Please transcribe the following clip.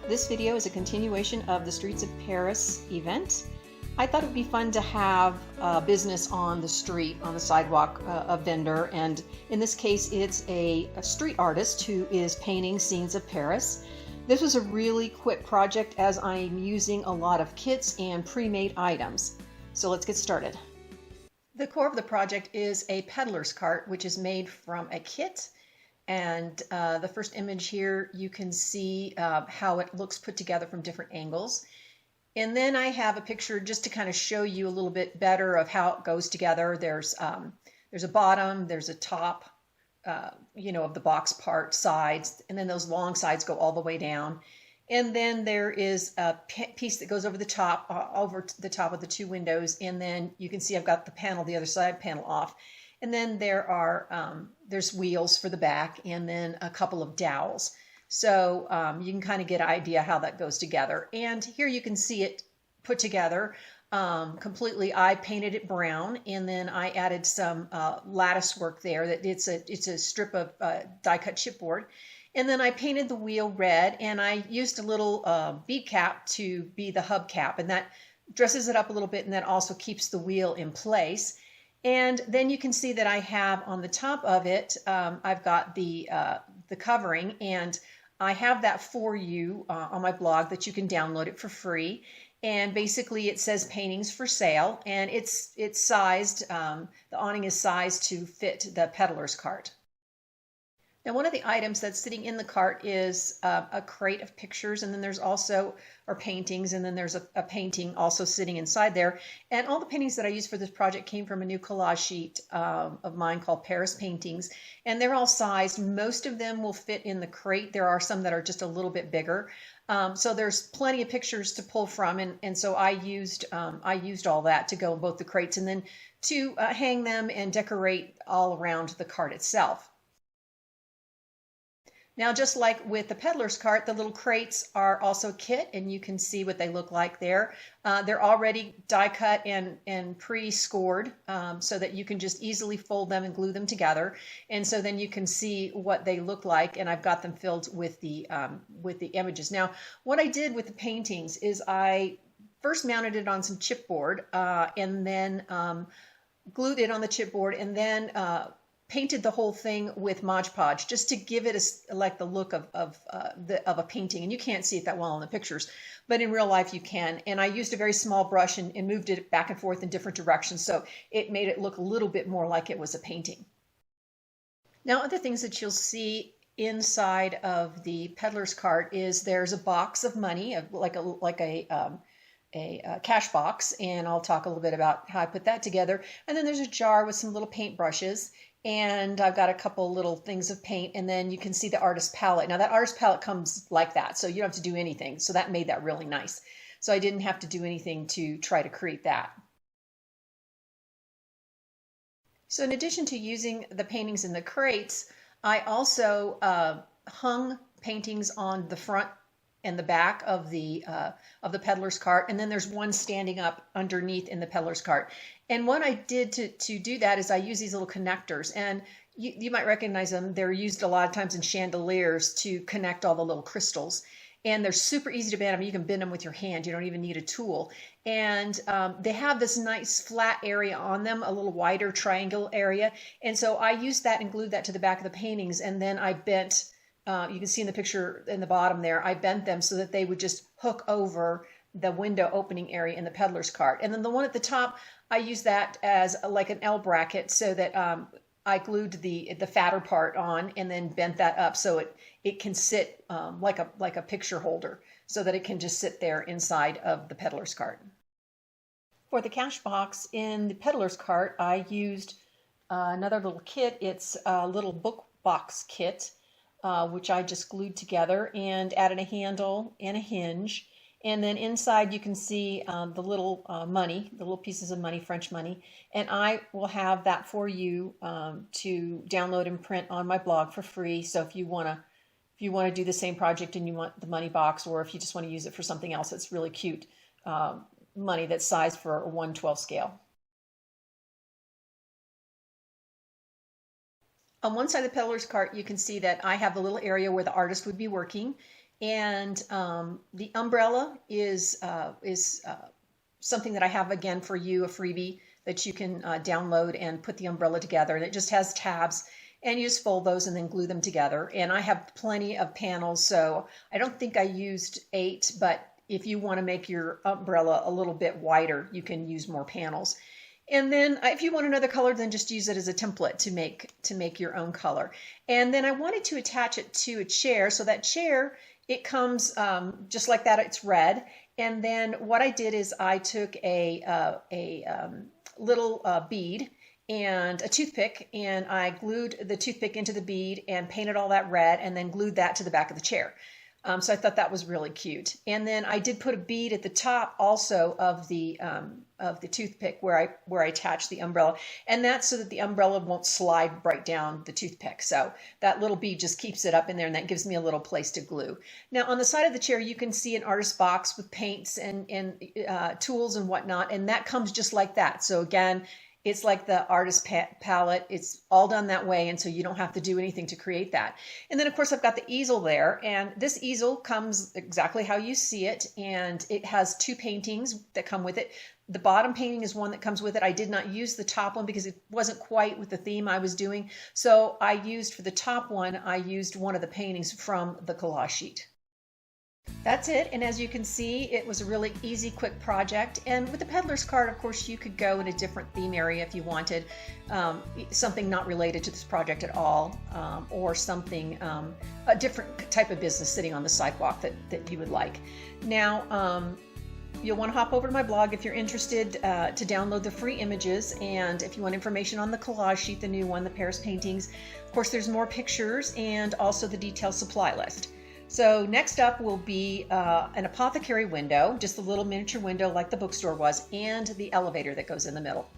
This video is a continuation of the Streets of Paris event. I thought it would be fun to have a business on the street, on the sidewalk, a vendor, and in this case it's a street artist who is painting scenes of Paris. This was a really quick project as I'm using a lot of kits and pre-made items. So let's get started. The core of the project is a peddler's cart, which is made from a kit. And the first image here, you can see how it looks put together from different angles. And then I have a picture just to kind of show you a little bit better of how it goes together. There's a bottom, there's a top, of the box part, sides, and then those long sides go all the way down. And then there is a piece that goes over the top of the two windows. And then you can see I've got the panel, the other side panel off. And then there's wheels for the back and then a couple of dowels. So you can kind of get an idea how that goes together. And here you can see it put together completely. I painted it brown and then I added some lattice work there. That it's a strip of die cut chipboard. And then I painted the wheel red and I used a little bead cap to be the hubcap, and that dresses it up a little bit and that also keeps the wheel in place. And then you can see that I have on the top of it, I've got the covering, and I have that for you on my blog that you can download it for free. And basically it says paintings for sale, and it's sized, the awning is sized to fit the peddler's cart. Now, one of the items that's sitting in the cart is a crate of pictures, and then there's also our paintings, and then there's a painting also sitting inside there. And all the paintings that I used for this project came from a new collage sheet of mine called Paris Paintings, and they're all sized. Most of them will fit in the crate. There are some that are just a little bit bigger. So there's plenty of pictures to pull from, and so I used all that to go in both the crates and then to hang them and decorate all around the cart itself. Now, just like with the peddler's cart, the little crates are also kit, and you can see what they look like there. They're already die cut and pre-scored so that you can just easily fold them and glue them together. And so then you can see what they look like, and I've got them filled with the images. Now, what I did with the paintings is I first mounted it on some chipboard and then glued it on the chipboard, and then painted the whole thing with Mod Podge just to give it like the look of a painting. And you can't see it that well in the pictures, but in real life you can. And I used a very small brush and moved it back and forth in different directions, so it made it look a little bit more like it was a painting. Now, other things that you'll see inside of the peddler's cart is there's a box of money, like a cash box, and I'll talk a little bit about how I put that together. And then there's a jar with some little paint brushes, and I've got a couple little things of paint, and then you can see the artist palette. Now, that artist palette comes like that, so you don't have to do anything. So that made that really nice. So I didn't have to do anything to try to create that. So in addition to using the paintings in the crates, I also hung paintings on the front and the back of the peddler's cart, and then there's one standing up underneath in the peddler's cart. And what I did to do that is I use these little connectors, and you might recognize them. They're used a lot of times in chandeliers to connect all the little crystals, and they're super easy to bend. I mean, you can bend them with your hand. You don't even need a tool. And they have this nice flat area on them, a little wider triangle area, and so I used that and glued that to the back of the paintings, and then I bent. You can see in the picture in the bottom there, I bent them so that they would just hook over the window opening area in the peddler's cart. And then the one at the top, I used that as like an L bracket so that I glued the fatter part on and then bent that up so it can sit like a picture holder, so that it can just sit there inside of the peddler's cart. For the cash box in the peddler's cart, I used another little kit. It's a little book box kit, which I just glued together and added a handle and a hinge. And then inside you can see the little money, the little pieces of money, French money. And I will have that for you to download and print on my blog for free. So if you want to do the same project and you want the money box, or if you just want to use it for something else, it's really cute money that's sized for a 1/12 scale. On one side of the peddler's cart, you can see that I have the little area where the artist would be working, And the umbrella is something that I have again for you, a freebie that you can download and put the umbrella together. And it just has tabs, and you just fold those and then glue them together. And I have plenty of panels, so I don't think I used 8, but if you want to make your umbrella a little bit wider, you can use more panels. And then if you want another color, then just use it as a template to make your own color. And then I wanted to attach it to a chair. So that chair, it comes just like that. It's red. And then what I did is I took a little bead and a toothpick, and I glued the toothpick into the bead and painted all that red, and then glued that to the back of the chair. So I thought that was really cute. And then I did put a bead at the top also of the toothpick where I attached the umbrella, and that's so that the umbrella won't slide right down the toothpick. So that little bead just keeps it up in there, and that gives me a little place to glue. Now on the side of the chair, you can see an artist box with paints and tools and whatnot, and that comes just like that. So again, it's like the artist palette. It's all done that way, and so you don't have to do anything to create that. And then of course I've got the easel there, and this easel comes exactly how you see it, and it has 2 paintings that come with it. The bottom painting is one that comes with it. I did not use the top one because it wasn't quite with the theme I was doing. So I used, for the top one, I used one of the paintings from the collage sheet. That's it, and as you can see, it was a really easy, quick project. And with the peddler's cart, of course, you could go in a different theme area if you wanted, something not related to this project at all, or something, a different type of business sitting on the sidewalk that you would like. Now, you'll want to hop over to my blog if you're interested to download the free images, and if you want information on the collage sheet, the new one, the Paris paintings. Of course, there's more pictures and also the detailed supply list. So next up will be an apothecary window, just a little miniature window like the bookstore was, and the elevator that goes in the middle.